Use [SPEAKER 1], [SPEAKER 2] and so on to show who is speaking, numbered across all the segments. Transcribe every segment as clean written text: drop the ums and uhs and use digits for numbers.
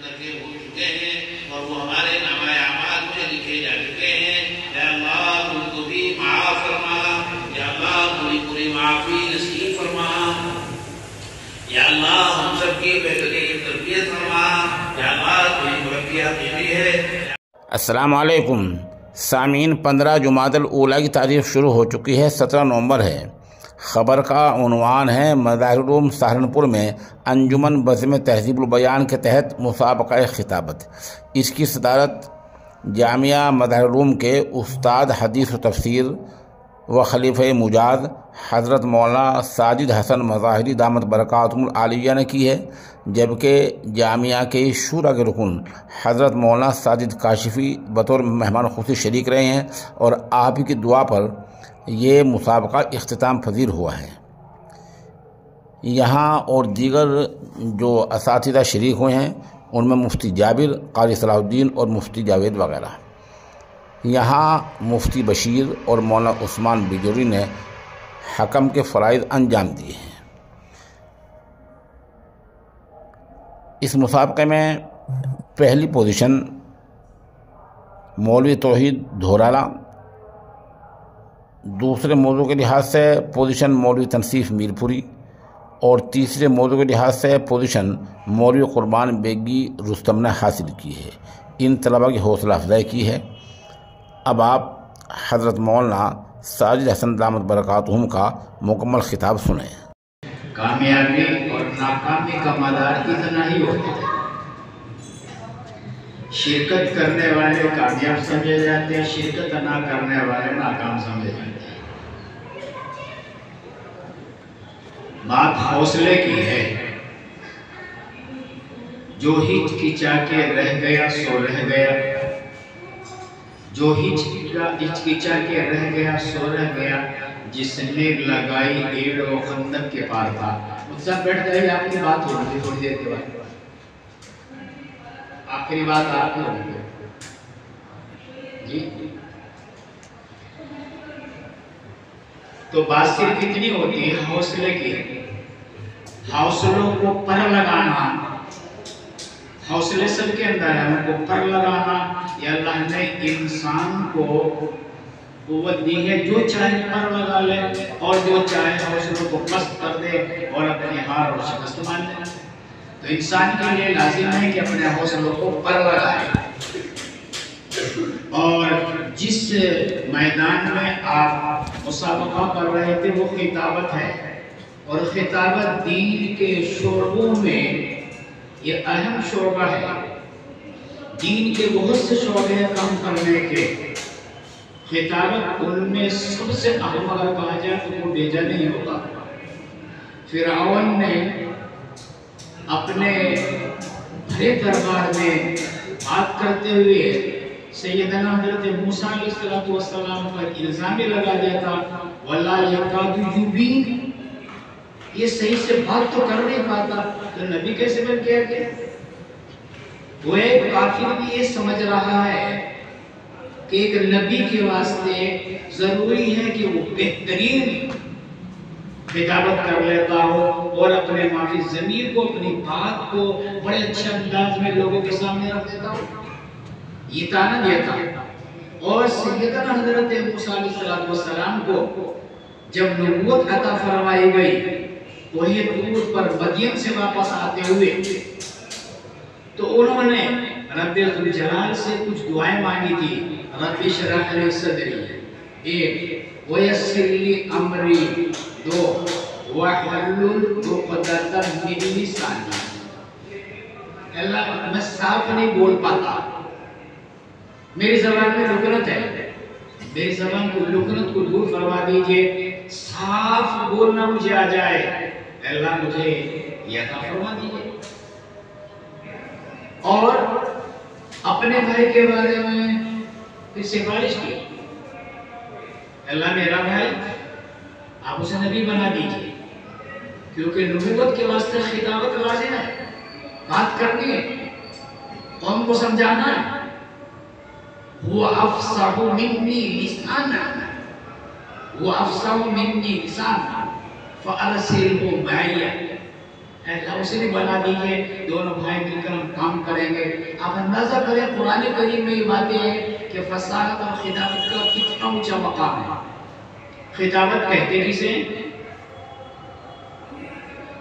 [SPEAKER 1] درجے ہو چکے ہیں اور وہ ہمارے نامہ اعمال میں لکھے جا چکے ہیں. یا اللہ ان کو بھی معاف فرما. یا اللہ پوری معافی نصیب فرما. یا اللہ ہم سب کی بہترین تربیت فرما. یا اللہ کوئی مربیات بھی ہے.
[SPEAKER 2] السلام علیکم سامعین. 15 جمادی الاولیٰ کی تاریخ شروع ہو چکی ہے. 17 نومبر ہے. خبر کا عنوان ہے مظاہر العلوم سہارنپور میں انجمن بزم تہذیب البیان کے تحت مسابقہ خطابت. اس کی صدارت جامعہ مظاہر العلوم کے استاد حدیث و تفسیر و خلیفہ مجاز حضرت مولانا ساجد حسن مظاہری دامت برکاتہم العالیہ نے کی ہے، جبکہ جامعہ کے شورا کے رکن حضرت مولانا ساجد کاشفی بطور مہمان خصوصی شریک رہے ہیں اور آپ کی دعا پر یہ مسابقہ اختتام پذیر ہوا ہے. یہاں اور دیگر جو اساتذہ شریک ہوئے ہیں ان میں مفتی جابر، قاری صلاح الدین اور مفتی جاوید وغیرہ. یہاں مفتی بشیر اور مولانا عثمان بجوری نے حکم کے فرائض انجام دیے ہیں. اس مسابقے میں پہلی پوزیشن مولوی توحید دھورالا، دوسرے موضوع کے لحاظ سے پوزیشن مولوی تنصیف میرپوری اور تیسرے موضوع کے لحاظ سے پوزیشن مولوی قربان بیگی رستم نے حاصل کی ہے. ان طلباء کی حوصلہ افزائی کی ہے. اب آپ حضرت مولانا ساجد حسن دامت برکاتہم کا مکمل خطاب سنیں.
[SPEAKER 3] کامیابی اور ناکامی کا مدار اتنا ہی ہوتا ہے. شرکت کرنے والے کامیاب سمجھے جاتے ہیں، شرکت نہ کرنے والے ناکام سمجھے جاتے ہیں. بات حوصلے کی ہے. جو ہچکچا کے رہ گیا سو رہ گیا، جو ہچکچا کے رہ گیا سو رہ گیا، جس نے لگائی ایڑ و خندق کے پار تھا. مجھ سے بیٹھ جائے آپ کی بات ہوگی تھوڑی دیر کے بعد. آخری بات آپ کی ہوگی جی. تو بات صرف اتنی ہوتی ہے حوصلے کی. حوصلوں کو پر لگانا، حوصلے سب کے اندر ہے، ان کو پر لگانا. یہ اللہ نے انسان کو قوت دی ہے، جو چاہے پر لگا لے اور جو چاہے حوصلوں کو پست کر دے اور اپنی ہار اور شکست مان لے. تو انسان کے لیے لازم ہے کہ اپنے حوصلوں کو پر لگائے. اور جس میدان میں آپ مسابقہ کر رہے تھے وہ خطابت ہے، اور خطابت دین کے شعبوں میں یہ اہم شعبہ ہے. دین کے بہت سے شعبے ہیں کام کرنے کے، خطابت ان میں سب سے اہم اگر کہا جائے تو وہ بھیجا نہیں ہوگا. فرعون نے اپنے بھرے دربار میں بات کرتے ہوئے سیدنا حضرت موسیٰ علیہ السلام پر الزام لگا دیا تھا وَلَا يَكَادُ يُبِينُ. یہ صحیح سے بات تو کر نہیں پاتا تو نبی کیسے بن گیا کہ وہ ایک کافر بھی یہ سمجھ رہا ہے کہ ایک نبی کے واسطے ضروری ہے کہ وہ بہترین خطابت کر لیتا ہو اور اپنے معافی ضمیر کو، اپنی بات کو بڑے اچھے انداز میں لوگوں کے سامنے رکھ دیتا ہو. یہ تانا دیا تھا. اور سیدنا حضرت موسیٰ علیہ السلام کو جب نبوت عطا فرمائی گئی وہی طور پر مدین سے واپس آتے ہوئے تو انہوں نے رب ذوالجلال سے کچھ دعائیں مانگی تھی. رب اشرح لی صدری، 1 ویسر لی امری، 2 واحلل عقدۃ من لسانی. اللہ میں صاف نہیں بول پاتا، میری زبان میں لکنت ہے، میری زبان کو لکنت کو دور فرما دیجئے، صاف بولنا مجھے آ جائے. اللہ مجھے یہ عطا فرما دیجئے. اور اپنے بھائی کے بارے میں پھر سفارش کی، اللہ میرا بھائی آپ اسے نبی بنا دیجئے، کیونکہ نبوت کے واسطے خطابت لازم ہے، بات کرنی ہے، قوم کو سمجھانا ہے. وہ افصح منی لسانا، وہ افصح منی لسانا فارسلہ معی. اسے بھی بنا دیجئے، دونوں بھائی مل کر ہم کام کریں گے۔ آپ اندازہ کریں قرآن کریم میں یہ باتیں ہیں کہ فصاحت اور خطابت کا کتنا اونچا مقام ہے۔ خطابت کہتے کسے؟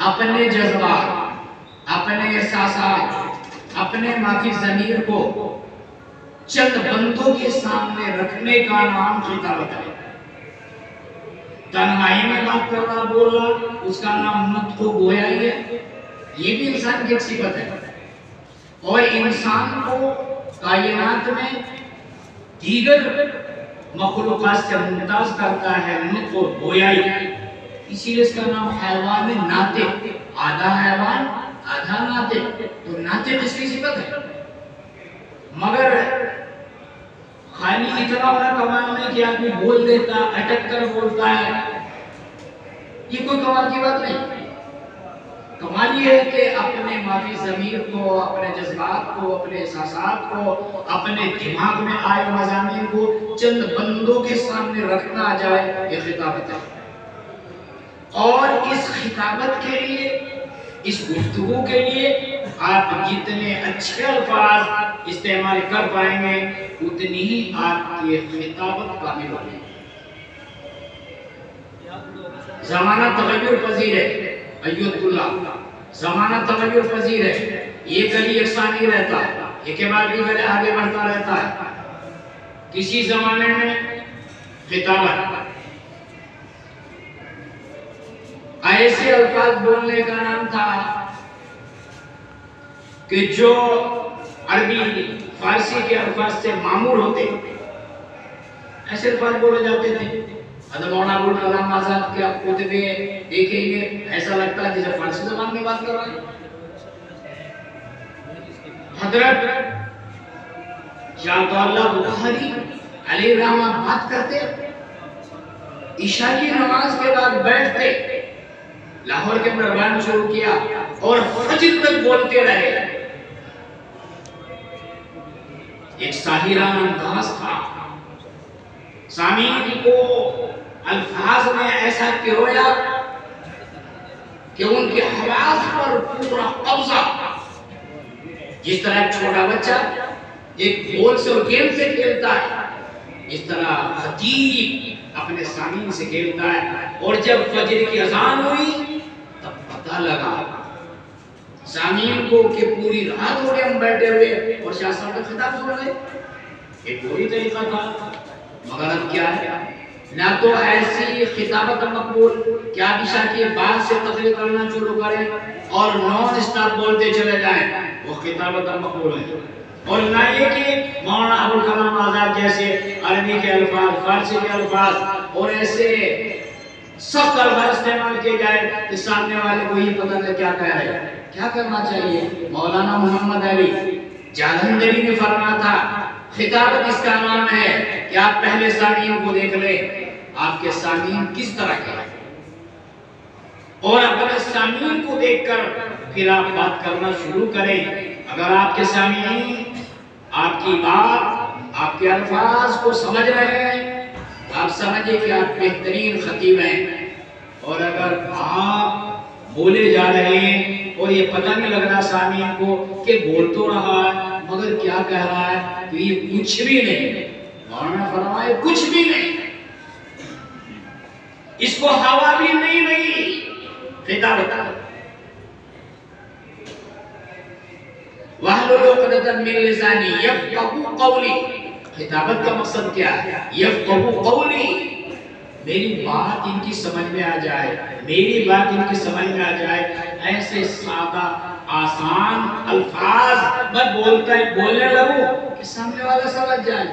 [SPEAKER 3] اپنے جذبات، اپنے احساسات، اپنے مافی ضمیر کو چند بندوں کے سامنے رکھنے کا نام خطابت ہے۔ تنہائی میں بات کرنا بولنا، اس کا نام نطق و گویائی ہے۔ یہ بھی انسان کی ایک صفت ہے، اور انسان کو کائنات میں دیگر مخلوقات سے ممتاز کرتا ہے نطق و گویائی۔ اسی لیے اس کا نام حیوان ناطق، آدھا حیوان آدھا ناطق، تو ناطق اس کی صفت ہے۔ مگر خالی اتنا بڑا کمال نہیں کہ آدمی بول دیتا، اٹک کر بولتا ہے، یہ کوئی کمال کی بات نہیں۔ کمال یہ ہے کہ اپنے مافی ضمیر کو، اپنے جذبات کو، اپنے احساسات کو، اپنے دماغ میں آئے مضامین کو چند بندوں کے سامنے رکھنا آ جائے، یہ خطابت ہے۔ اور اس خطابت کے لیے، اس گفتگو کے لیے آپ جتنے اچھے الفاظ استعمال کر پائیں گے اتنی ہی آپ کی خطابت کامل ہوگی۔ زمانہ تغیر پذیر ہے ایت اللہ، زمانہ تغیر پذیر ہے، یہ کلی یکساں نہیں رہتا، ایک کے بعد دیگر آگے بڑھتا رہتا ہے۔ کسی زمانے میں خطابت ایسے الفاظ بولنے کا نام تھا کہ جو عربی فارسی کے الفاظ سے معمول ہوتے، ایسے الفاظ بولے جاتے تھے۔ حضرت مولانا ابوالکلام آزاد کے آپ کتبے دیکھیں گے، ایسا لگتا ہے جیسے فارسی زبان میں بات کر رہے ہیں۔ حضرت شاہ اللہ بخاری علیہ الرحمہ بات کرتے، عشاء کی نماز کے بعد بیٹھتے، لاہور کے اندر بیان شروع کیا اور فجر تک بولتے رہے۔ ایک ساحرانہ انداز تھا، سامعین کو الفاظ میں ایسا پرویا کہ ان کے حواس پر پورا قبضہ، جس طرح ایک چھوٹا بچہ ایک بال سے اور گیند سے کھیلتا ہے، اس طرح خطیب اپنے سامعین سے کھیلتا ہے۔ اور جب فجر کی اذان ہوئی تب پتہ لگا سامعین کو کہ پوری رات ہو گئے ہم بیٹھے ہوئے اور شاہ صاحب کا خطاب سن رہے۔ ایک وہی طریقہ تھا، مگر اب کیا ہے، نہ تو ایسی خطابت مقبول کہ آپ عشاء کے بعد سے تقریر کرنا شروع کریں اور نون اسٹاپ بولتے چلے جائیں، وہ خطابت مقبول ہے، اور نہ یہ کہ مولانا ابوالکلام آزاد جیسے عربی کے الفاظ، فارسی کے الفاظ اور ایسے سخت الفاظ استعمال کیے جائے کہ سامنے والے کو یہ پتہ نہیں کیا کہہ رہے ہیں۔ کیا کرنا چاہیے؟ مولانا محمد علی جالندھری نے فرمایا تھا خطابت اس کا نام ہے کہ آپ پہلے سامعین کو دیکھ لیں، آپ کے سامعین کس طرح کے ہیں، اور اپنے سامعین کو دیکھ کر پھر آپ بات کرنا شروع کریں۔ اگر آپ کے سامعین آپ کی بات، آپ کے الفاظ کو سمجھ رہے ہیں تو آپ سمجھیں کہ آپ بہترین خطیب ہیں، اور اگر آپ بولے جا رہے ہیں اور یہ پتہ نہیں لگ رہا سامعین کو کہ بول تو رہا ہے مگر کیا کہہ رہا ہے، تو یہ کچھ بھی نہیں، مولانا فرمائے کچھ بھی نہیں، اس کو ہوا بھی نہیں لگی۔ خطابت وَاحْلُلْ عُقْدَةً مِّن لِّسَانِي يَفْقَهُوا قَوْلِي، خطابت کا مقصد کیا ہے؟ يَفْقَهُوا قَوْلِي، میری بات ان کی سمجھ میں آ جائے، میری بات ان کی سمجھ میں آ جائے۔ ایسے سادہ آسان الفاظ میں بولنے لگوں کہ سامنے والا سمجھ جائے۔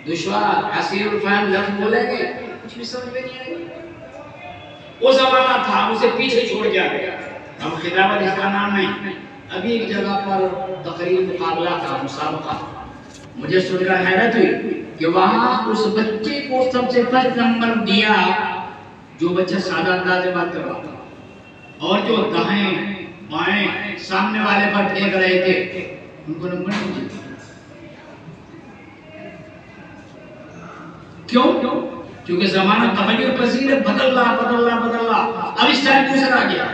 [SPEAKER 3] دشوار عسیر الفہم لفظ بولیں گے کچھ بھی سمجھ میں نہیں آئے گا۔ وہ زمانہ تھا، اسے پیچھے چھوڑ جا گیا، اب خطابت اس کا نام نہیں۔ ابھی ایک جگہ پر تقریر مقابلہ تھا، مسابقہ، مجھے سن کر حیرت ہوئی کہ وہاں اس بچے کو سب سے فرسٹ نمبر دیا جو بچہ سادہ انداز میں بات کر رہا تھا، اور جو دائیں بائیں سامنے والے پر پھینک رہے تھے ان کو نمبر نہیں دیا۔ کیوں؟ کیونکہ زمانہ تغیر پذیر ہے، بدل رہا اب اس ٹائم دوسرا آ گیا،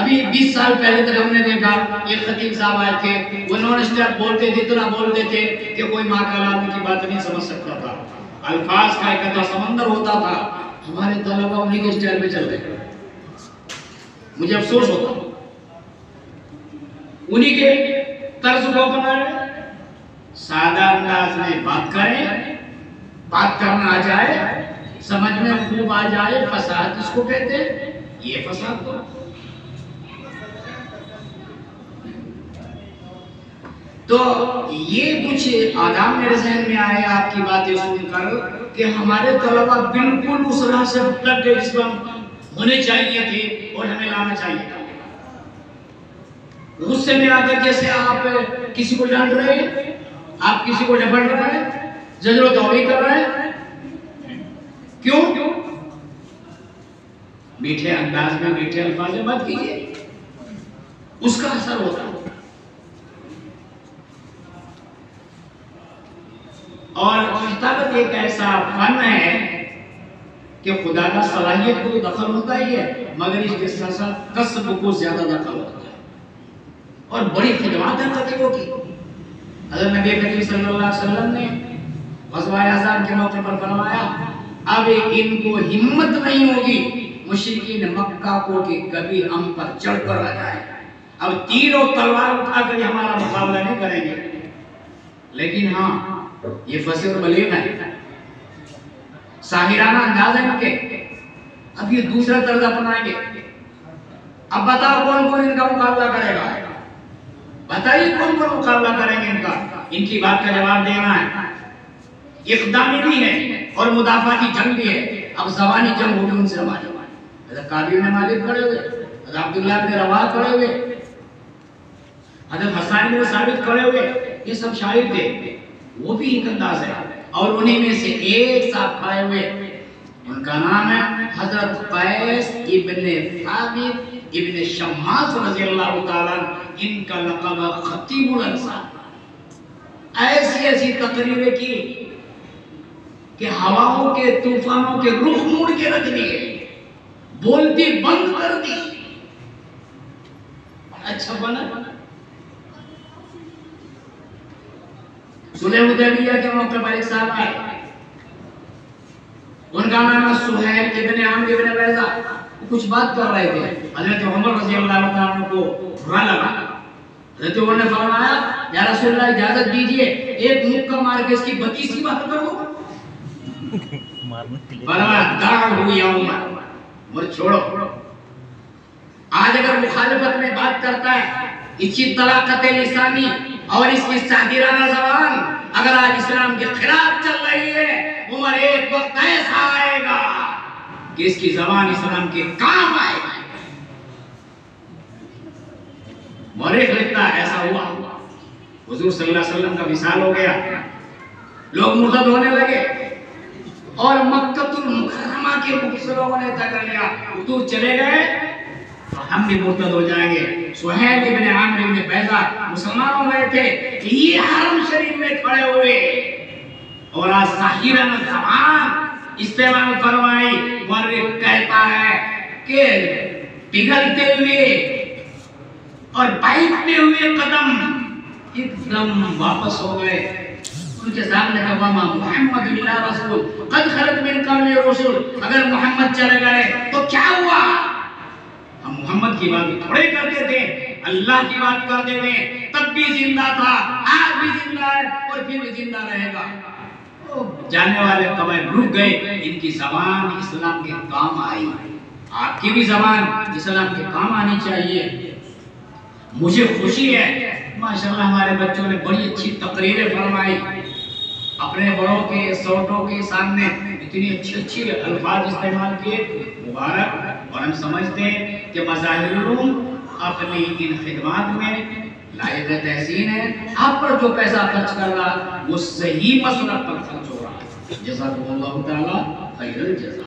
[SPEAKER 3] ابھی 20 سال پہلے تک ہم نے دیکھا ایک خطیب صاحب آئے تھے، وہ نان اسٹاپ بولتے تھے، اتنا بولتے تھے کہ کوئی ماں کا لال کی بات نہیں سمجھ سکتا تھا، الفاظ کا ایک ایسا سمندر ہوتا تھا. ہمارے طلبہ انہیں کے اسٹائل میں چل رہے، مجھے افسوس ہوتا انہیں کے طرز کو اپنا رہے. سادہ انداز میں بات کریں، بات کرنا آ جائے، سمجھ میں خوب آ جائے. فساد کس کو کہتے ہیں؟ یہ فساد کو. تو یہ کچھ آداب میرے ذہن میں آئے آپ کی باتیں سن کر کہ ہمارے طلبہ بالکل اس راہ سے بھٹک گئے جس پر ہونے چاہیے تھے اور ہمیں لانا چاہیے تھا. غصے میں آ کر جیسے آپ کسی کو ڈانٹ رہے ہیں، آپ کسی کو ڈپٹ رہے ہیں، زجر و توبیخ کر رہے ہیں، کیوں؟ میٹھے انداز میں میٹھے الفاظ میں بات کیجیے، اس کا اثر ہوتا ہے. اور خطابت ایک ایسا فن ہے کہ خدا کا صلاحیت کو دخل ہوتا ہی ہے، مگر اس کے ساتھ ساتھ کسب کو زیادہ دخل ہوتا ہے اور بڑی خدمات ہیں خطیبوں کی. حضرت نبی کریم صلی اللہ علیہ وسلم نے غزوہ احزاب کے موقع پر فرمایا اب ان کو ہمت نہیں ہوگی مشرکین مکہ کو کہ کبھی ہم پر چڑھ کر آ جائے. اب تیر اور تلوار اٹھا کر ہمارا مقابلہ نہیں کریں گے، لیکن ہاں یہ فصیح اور بلیغ ہے، ساحرانہ انداز ہے ان کے. اب یہ دوسرا طرز اپنائیں گے. اب بتاؤ کون کون ان کا مقابلہ کرے گا؟ بتائیے کون کون مقابلہ کریں گے ان کا؟ ان کی بات کا جواب دینا ہے. اقدامی بھی ہے اور مدافعتی جنگ بھی ہے. اب زبانی جنگ ہوگی ان سے ہماری. حضرت قابل بن مالک کھڑے ہوئے، حضرت عبداللہ بن رواحہ کھڑے ہوئے، حضرت حسان بن ثابت کھڑے ہوئے. یہ سب شاعر تھے، وہ بھی ایک انداز ہے. اور انہی میں سے ایک صاحب کھڑے ہوئے، ان کا نام ہے حضرت قیس ابن ثابت ابن شماس رضی اللہ تعالیٰ. ان کا لقب خطیب الانصار. ایسی ایسی تقریریں کی کہ ہواؤں کے طوفانوں کے رخ موڑ کے رکھ دیے، بولتی بند کر دی. اچھا بنا. صلح حدیبیہ کے موقع پر ایک صاحب آئے، ان کا نام ہے سہیل ابن عمرو ابن بیضہ. کچھ بات کر رہے تھے، حضرت عمر رضی اللہ عنہ کو برا لگا. حضرت عمر نے فرمایا یا رسول اللہ اجازت دیجئے ایک مکہ مار کے اس کی بتیس کی بات کرو. فرمایا دعہ یا عمر چھوڑو. آج اگر مخالفت میں بات کرتا ہے، اس کی طلاقت لسانی اور اس کی ساحرانہ زبان اگر آج اسلام کے خلاف چل رہی ہے، عمر ایک وقت ایسا آئے گا کہ اس کی زبان اسلام کے کام آئے گا. مورخ لکھتا ہے ایسا ہوا. حضور صلی اللہ علیہ وسلم کا وصال ہو گیا، لوگ مرتد ہونے لگے اور مکہ المکرمہ کے کچھ لوگوں نے طے کر لیا حضور چلے گئے تو ہم بھی مرتد ہو جائیں گے. سہیل ابن عمرو ابن بیضہ مسلمان ہو گئے تھے، یہ حرم شریف میں کھڑے ہوئے اور آج ساحرانہ زبان استعمال فرمائی. مورخ کہتا ہے کہ پگھلتے ہوئے اور بیٹھتے ہوئے قدم ایک دم واپس ہو گئے. ان کے سامنے کہا محمد اللہ رسول قد خلت من قبل رسول. اگر محمد چلے گئے تو کیا ہوا؟ ہم محمد کی بات تھوڑے کرتے تھے، اللہ کی بات کرتے تھے. تب بھی زندہ تھا، آج بھی زندہ ہے اور پھر بھی زندہ رہے گا. جانے والے قبائل رک گئے. ان کی زبان اسلام کے کام آئی. آپ کی بھی زبان اسلام کے کام آنی چاہیے. مجھے خوشی ہے ماشاءاللہ ہمارے بچوں نے بڑی اچھی تقریریں فرمائی، اپنے بڑوں کے سوٹوں کے سامنے اتنی اچھی الفاظ استعمال کیے. مبارک. اور ہم سمجھتے ہیں کہ مظاہر العلوم اپنی ان خدمات میں لائق تحسین ہے. آپ پر جو پیسہ خرچ کر رہا وہ صحیح مسلک پر خرچ ہو رہا. جزاکم اللہ تعالی خیر الجزا.